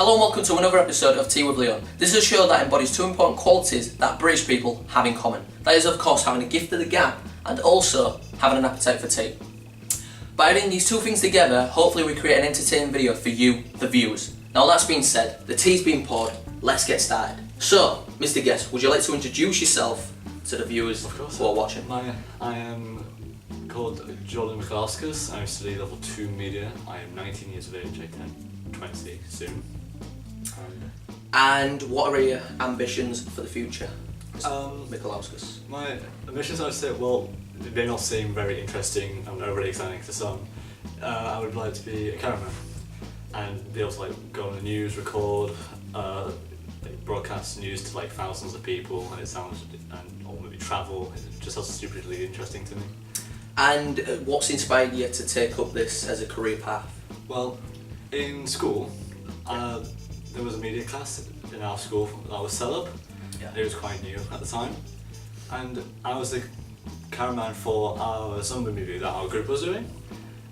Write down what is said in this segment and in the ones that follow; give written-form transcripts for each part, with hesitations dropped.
Hello and welcome to another episode of Tea with Leon. This is a show that embodies two important qualities that British people have in common. That is, of course, having a gift of the gab and also having an appetite for tea. By adding these two things together, hopefully we create an entertaining video for you, the viewers. Now that's being said, the tea's been poured, let's get started. So, Mr. Guest, would you like to introduce yourself to the viewers who are watching? I am called Jordan Mikalauskas. I study level 2 media. I am 19 years of age. I turn 20 soon. And what are your ambitions for the future, Mr. Mikalauskas? My ambitions, I would say, well, they all seem very interesting and really exciting to some. I would like to be a cameraman and be able to go on the news, record, broadcast news to thousands of people, and or maybe travel. It just sounds stupidly interesting to me. And what's inspired you to take up this as a career path? Well, in school, there was a media class in our school that was set up. Yeah. It was quite new at the time, and I was the cameraman for our summer movie that our group was doing.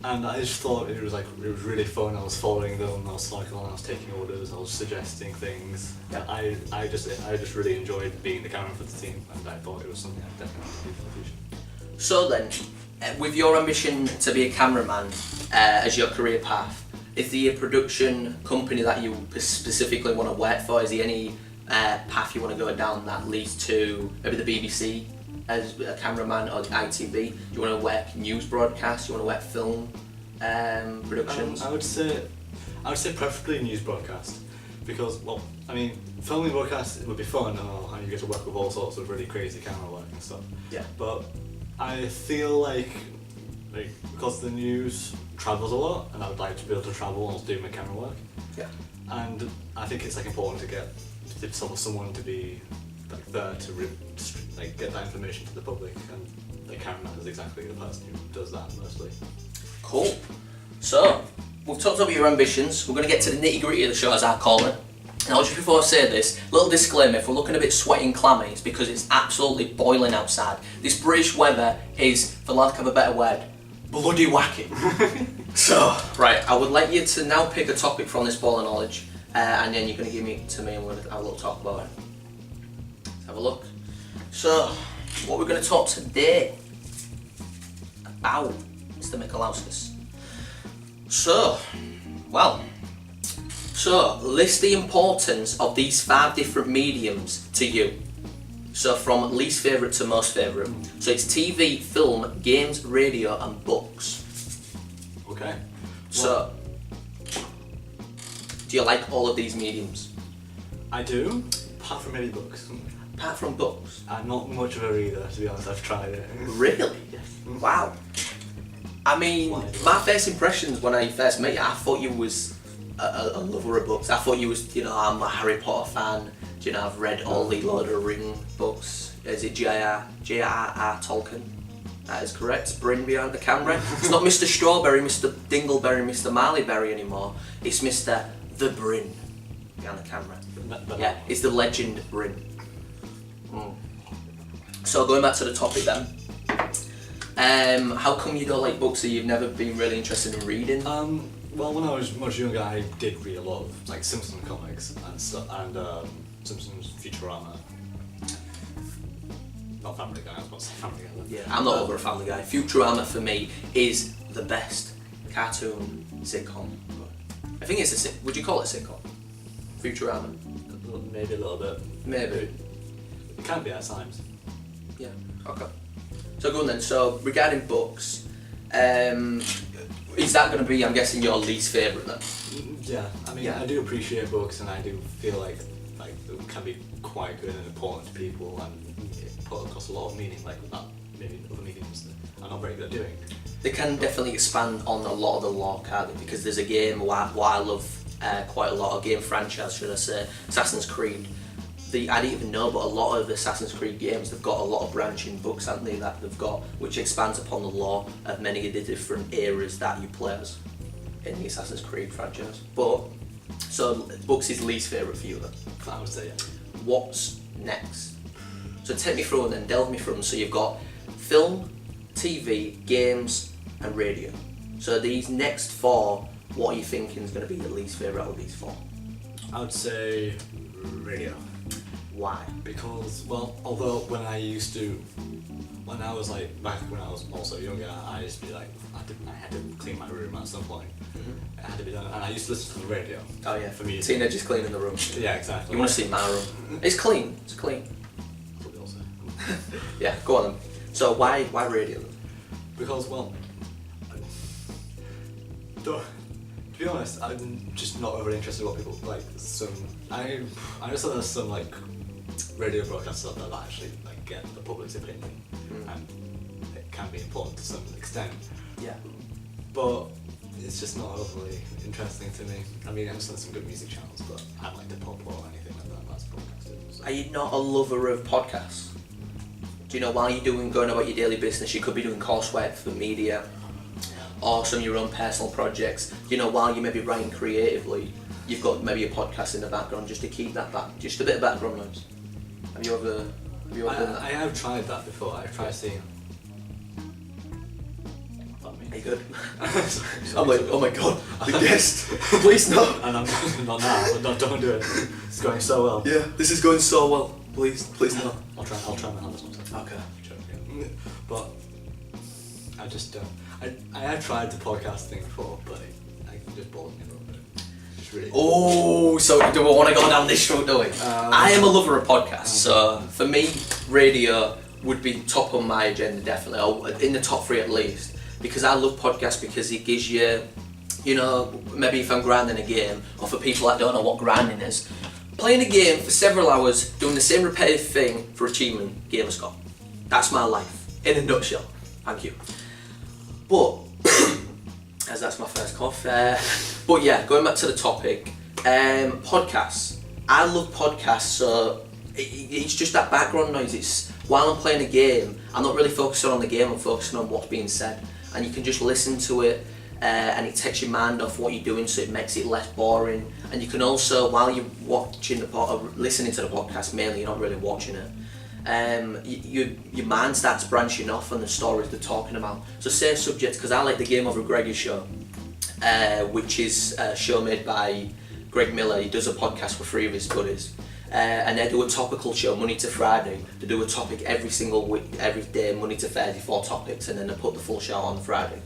And I just thought it was really fun. I was following them, I was taking orders, I was suggesting things. Yeah. I just really enjoyed being the cameraman for the team, and I thought it was something I'd definitely do for the future. So then, with your ambition to be a cameraman as your career path, is there a production company that you specifically want to work for? Is there any path you want to go down that leads to maybe the BBC as a cameraman, or ITV? Do you want to work news broadcasts? Do you want to work film productions? I would say preferably news broadcast, because filming broadcast would be fun, and you get to work with all sorts of really crazy camera work and stuff. Yeah. But I feel like because the news travels a lot, and I would like to be able to travel while doing my camera work. Yeah. And I think it's important to get someone to be there to get that information to the public, and the cameraman is exactly the person who does that mostly. Cool. So, we've talked about your ambitions. We're going to get to the nitty gritty of the show, as I call it. Now, just before I say this, little disclaimer: if we're looking a bit sweaty and clammy, it's because it's absolutely boiling outside. This British weather is, for lack of a better word, bloody whacking. So, right, I would like you to now pick a topic from this ball of knowledge, and then you're going to give it to me, and we're going to have a little talk about it. Let's have a look. So, what we're going to talk today about, Mr. Mikalauskas. So, list the importance of these 5 different mediums to you. So from least favourite to most favourite. So it's TV, film, games, radio and books. Okay. So, do you like all of these mediums? I do, apart from maybe books. Apart from books? I'm not much of a reader, to be honest. I've tried it. Really? Yes. Wow. I mean, my first impressions when I first met you, I thought you was a lover of books. I thought you was, I'm a Harry Potter fan. I've read all the Lord of the Rings books. Is it J.R.R. Tolkien? That is correct. Bryn behind the camera. It's not Mr. Strawberry, Mr. Dingleberry, Mr. Marleyberry anymore. It's Mr. The Bryn behind the camera. Yeah, it's the legend Bryn. So going back to the topic then. How come you don't like books, or you've never been really interested in reading? Well, when I was much younger, I did read a lot of Simpsons comics and stuff, and Simpsons Futurama. Not Family Guy, I was about to say Family Guy. Yeah, I'm not over a Family Guy. Futurama for me is the best cartoon sitcom. I think it's would you call it a sitcom? Futurama? Maybe a little bit. Maybe. It can be at times. Yeah, okay. So go on then, so regarding books, is that going to be, I'm guessing, your least favourite then? Yeah, I do appreciate books, and I do feel like they can be quite good and important to people, and put across a lot of meaning, that maybe other mediums that are not very good at doing. They can definitely expand on a lot of the lore, can't they? Because there's a game what I love quite a lot, a game franchise, should I say, Assassin's Creed. I didn't even know, but a lot of Assassin's Creed games, they've got a lot of branching books, haven't they, that they've got, which expands upon the lore of many of the different eras that you play as in the Assassin's Creed franchise. But, so books is least favourite for you then? I would say, yeah. What's next? So take me through and then delve me through them. So you've got film, TV, games and radio. So these next 4, what are you thinking is going to be your least favourite out of these 4? I would say radio. Why? Because, well, although when I was like, back when I was also younger, I used to be like, I had to clean my room at some point. It had to be done, and I used to listen to the radio. Oh yeah, for me. teenagers cleaning the room. Yeah, exactly. You want to see my room? It's clean. It's clean. Probably also. Yeah, go on then. So why radio? Because, well, to be honest, I'm just not overly interested in what people like. I just thought there's some like radio broadcasts out there that actually like get the public's opinion, and it can be important to some extent. Yeah. But it's just not overly interesting to me. I mean, I understand some good music channels, but I like the pop or anything like that. That's broadcasted. So. Are you not a lover of podcasts? Do you know, while you're going about your daily business, you could be doing coursework for media or some of your own personal projects. You know, while you may be writing creatively, you've got maybe a podcast in the background just to keep that back, just a bit of background noise. Have you ever done that? I have tried that before. I've tried seeing. Are you good? Sorry. I'm like, oh my god, the guest, please no. And I'm not now, but don't do it. It's going so well. Yeah, this is going so well. Please no. I'll try my hardest one time. Okay. But I just don't. I have tried the podcast thing before, but I just bored me a little bit. Just really. Oh, so do I want to go down this road, do we? I am a lover of podcasts, so for me, radio would be top on my agenda, definitely, or in the top 3 at least, because I love podcasts because it gives you, you know, maybe if I'm grinding a game, or for people that don't know what grinding is, playing a game for several hours, doing the same repetitive thing for achievement, gamer score. That's my life, in a nutshell. Thank you. But, as that's my first cough, but yeah, going back to the topic, podcasts. I love podcasts, so it's just that background noise. It's while I'm playing a game, I'm not really focusing on the game, I'm focusing on what's being said. And you can just listen to it, and it takes your mind off what you're doing, so it makes it less boring. And you can also, while you're watching listening to the podcast, mainly you're not really watching it, your mind starts branching off on the stories they're talking about. So say subjects, because I like the Game Over Greggy show, which is a show made by Greg Miller. He does a podcast with 3 of his buddies, and they do a topical show Monday to Friday. They do a topic every single week, every day, Monday to Thursday, 4 topics, and then they put the full show on Friday.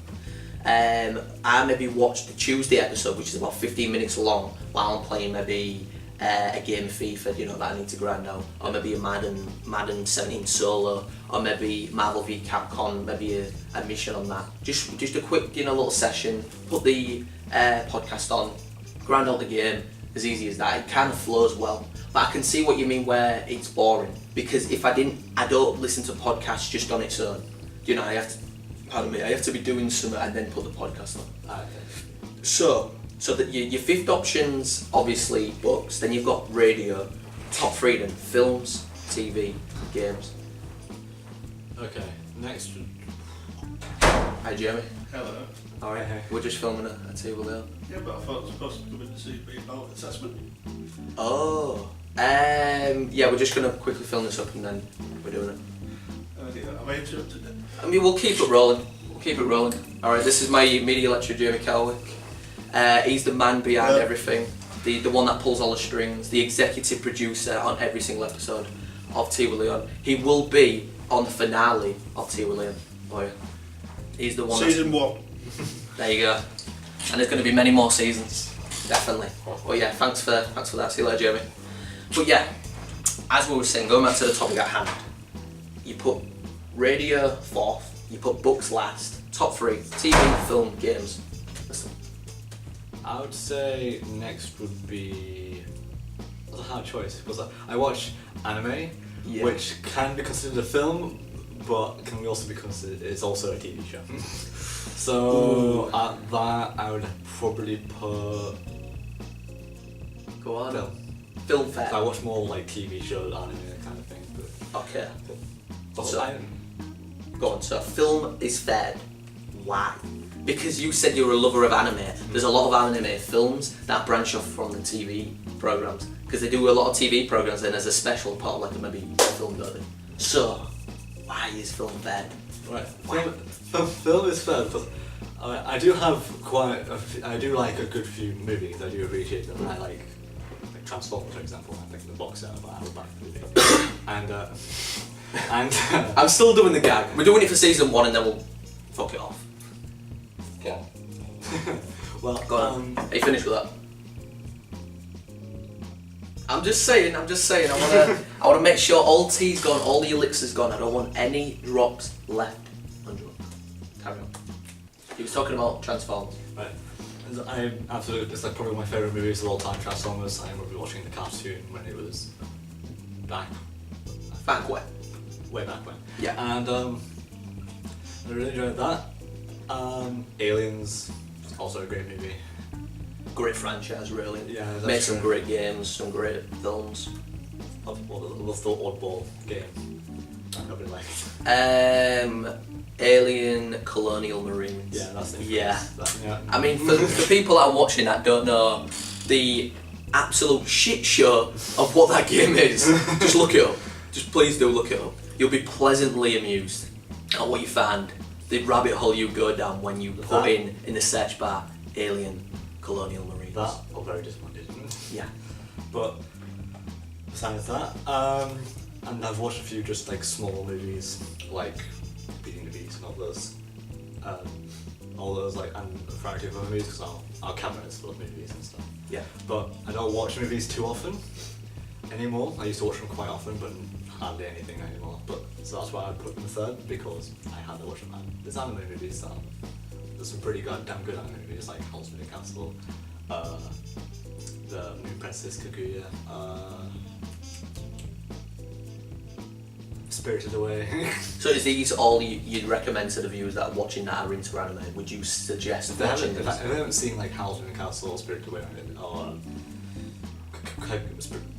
I maybe watch the Tuesday episode, which is about 15 minutes long, while I'm playing maybe a game of FIFA, you know, that I need to grind out, or maybe a Madden 17 solo, or maybe Marvel v Capcom, maybe a mission on that. Just a quick, you know, little session. Put the podcast on, grind out the game. As easy as that. It kind of flows well. But I can see what you mean where it's boring, because if I don't listen to podcasts just on its own. You know, I have to be doing something and then put the podcast on. So that your 5th option's obviously books, then you've got radio, top 3 then, films, TV, games. Okay, next. Hi Jeremy. Hello. Alright, we're just filming a table there. Yeah, but I thought it was supposed to come in to see me about assessment. Oh. Yeah, we're just going to quickly film this up and then we're doing it. Have I interrupted it? I mean, we'll keep it rolling. Alright, this is my media lecturer, Jordan Mikalauskas. He's the man behind everything. The one that pulls all the strings, the executive producer on every single episode of Tea with Leon. He will be on the finale of Tea with Leon. Oh yeah. He's the one. Season 1. There you go. And there's going to be many more seasons, definitely. But yeah, thanks for that. See you later, Jeremy. But yeah, as we were saying, going back to the topic at hand, you put radio 4th, you put books last, top 3, TV, film, games. Listen. I would say next would be. That's a hard choice because I watch anime, which can be considered a film, but can also be considered. It's also a TV show. So at that, I would probably put. Go on. Film. Fair. I watch more like TV shows, anime, that kind of thing. But Okay. so, go on. So film is fair. Why? Because you said you were a lover of anime. There's a lot of anime films that branch off from the TV programs, because they do a lot of TV programs then as a special part, like maybe film, don't they? So why is film fair? Right. Film is fair because I do have I do like a good few movies. I do appreciate them. I like Transformers, for example. I think the box set of our back movie. and I'm still doing the gag. We're doing it for season 1 and then we'll fuck it off. yeah. Well, Go on. Are you finished with that? I'm just saying. I wanna make sure all tea's gone, all the elixir's gone. I don't want any drops left on Joe. Carry on. He was talking about Transformers. right. I absolutely, it's like probably my favourite movies of all time, Transformers. I remember watching the cartoon when it was back when? way back when. Yeah. And I really enjoyed that. Aliens, also a great movie. Great franchise, really. Yeah, that's Made some true. great games, some great films. Love the oddball game. I nobody liked. Alien Colonial Marines. Yeah, that's it. Yeah. Yeah. I mean, for people that are watching that don't know the absolute shit show of what that game is, just look it up. Just please do look it up. You'll be pleasantly amused at what you find. The rabbit hole you go down when you put in the search bar Alien Colonial Marines. That or very disappointed. Yeah. But besides that, and I've watched a few just like small movies like Beauty and the Beast and all those like and a variety of other movies because our cabinet is full of movies and stuff. Yeah. But I don't watch movies too often anymore. I used to watch them quite often, but hardly anything anymore. But so that's why I put them third because I had to watch them. And there's anime movies that there's some pretty damn good anime movies like Howl's Moving Castle, the Moon Princess Kaguya, Spirited Away. So is these all you'd recommend to the viewers that are watching that are into anime? Would you suggest If they watching haven't, this? if they haven't seen like Howl's Moving Castle or Spirited Away or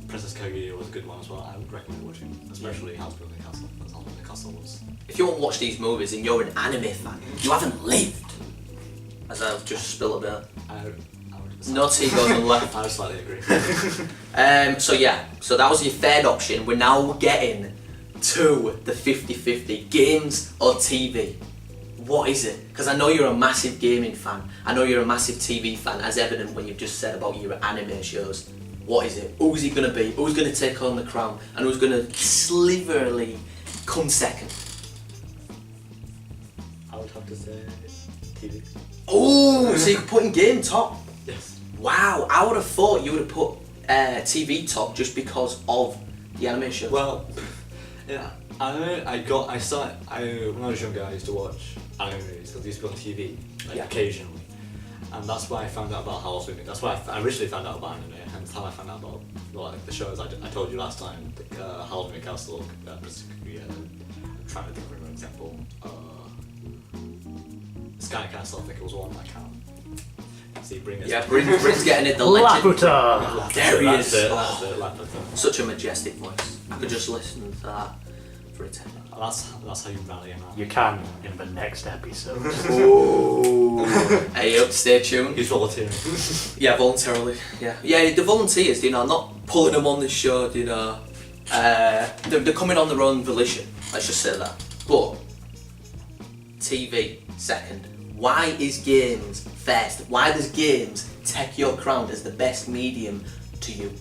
Princess Kaguya was a good one as well, I would recommend watching, especially Howl's Moving Castle, because Howl's Moving Castle was... If you won't watch these movies and you're an anime fan, you haven't lived. As I've just spilled a bit. I would No tea goes on left. I would slightly agree. So that was your third option. We're now getting to the 50-50, games or TV. What is it? Because I know you're a massive gaming fan. I know you're a massive TV fan, as evident when you've just said about your anime shows. What is it? Who's it going to be? Who's going to take home the crown? And who's going to sliverly come second? I would have to say TV. Oh, so you're putting game top? Yes. Wow, I would have thought you would have put TV top just because of the animation. Well, yeah, anime. when I was younger, I used to watch anime movies because they used to be on TV like occasionally, and that's why I found out about Howl's Moving. That's why I originally found out about anime, and that's how I found out about like the shows I told you last time, Howl's Moving Castle, Princess Kaguya. I'm trying to think of an example. Sky Castle, I think it was one. I can't. See, Bryn's getting it. The legend. Laputa! There he is. That's it, Laputa. Such a majestic voice. I could just listen to that for a 10 minutes. That's how you rally him out. You can in the next episode. Ooh. Hey up, stay tuned. He's volunteering. Yeah, voluntarily. Yeah, the volunteers, I'm not pulling them on this show, they're coming on their own volition. Let's just say that. But TV second. Why is games first? Why does games take your crown as the best medium to you?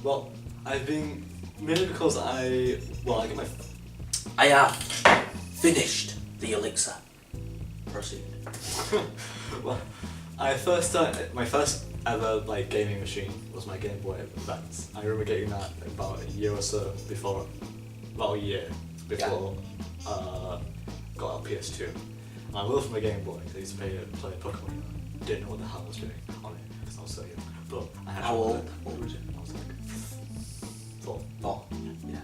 Well, I've been mainly because I get my. I have finished the elixir. Proceed. Well, my first ever gaming machine was my Game Boy Advance. I remember getting that about a year or so before, about a year before got a PS2. And I loved my Game Boy because I used to play Pokemon. I didn't know what the hell I was doing on it because I was so young. But I had How fun with old? it. What was it? I was like 4. Oh. Yeah.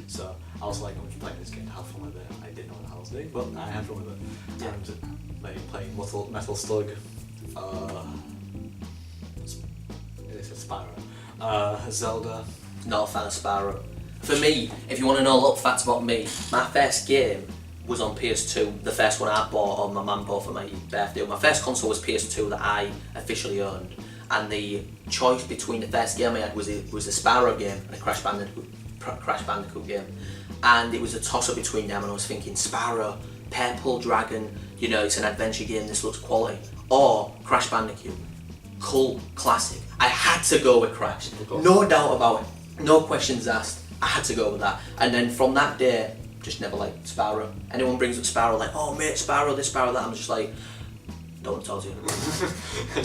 So I was like, I'm just playing this game to have fun with it. I didn't know what the hell I was doing, but I had fun with it. Yeah. And playing Metal Slug, it's Spyro, Zelda. Not a fan of Spyro. For me, if you want to know little facts about me, my first game was on PS2, the first one I bought or my mum bought for my birthday. My first console was PS2 that I officially owned, and the choice between the first game I had was a Spyro game and a Crash Bandicoot game, and it was a toss-up between them, and I was thinking Spyro, Purple Dragon, it's an adventure game, this looks quality, or Crash Bandicoot. cult classic. I had to go with Crash. Of course. No doubt about it. No questions asked. I had to go with that. And then from that day, just never liked Sparrow. Anyone brings up Sparrow, like, oh mate, Sparrow this, Sparrow that, I'm just like, don't want to talk to you.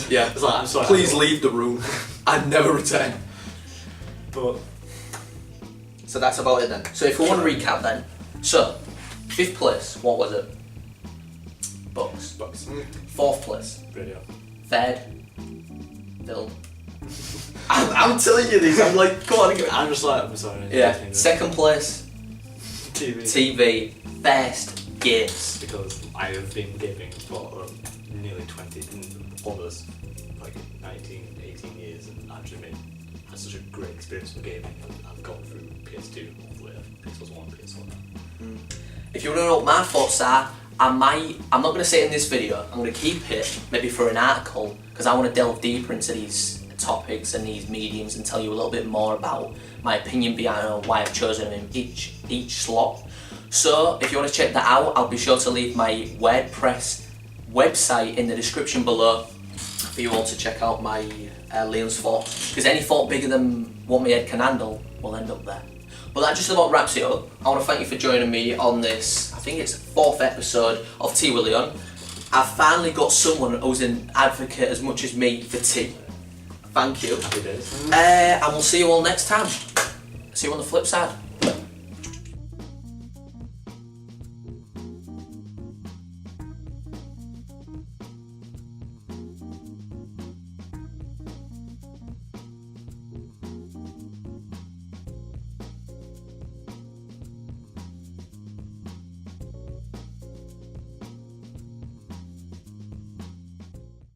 Yeah, It's like, I'm sorry. please leave the room. I'd never return. But So that's about it then. So if we want to recap then, so 5th place, what was it? Books. Bucks. 4th place, Radio. 3rd, film. I'm telling you these, I'm like, come on, give it. I'm just like, I'm sorry. Yeah, 2nd place, TV. TV. 1st, games. Because I have been gaming for nearly 20, almost like 19, 18 years, and I've just had such a great experience with gaming. I've gone through PS2 all the way up, PS1, PS1 now. If you want to know what my thoughts are, I'm not going to say it in this video, I'm going to keep it maybe for an article, because I want to delve deeper into these topics and these mediums and tell you a little bit more about my opinion behind why I've chosen them in each slot. So if you want to check that out, I'll be sure to leave my WordPress website in the description below for you all to check out my Leon's fort, because any fort bigger than what my head can handle will end up there. But that just about wraps it up. I want to thank you for joining me on this, I think it's 4th episode of Tea with Leon. I've finally got someone who's an advocate as much as me for tea. Thank you. Happy days. And we'll see you all next time. See you on the flip side.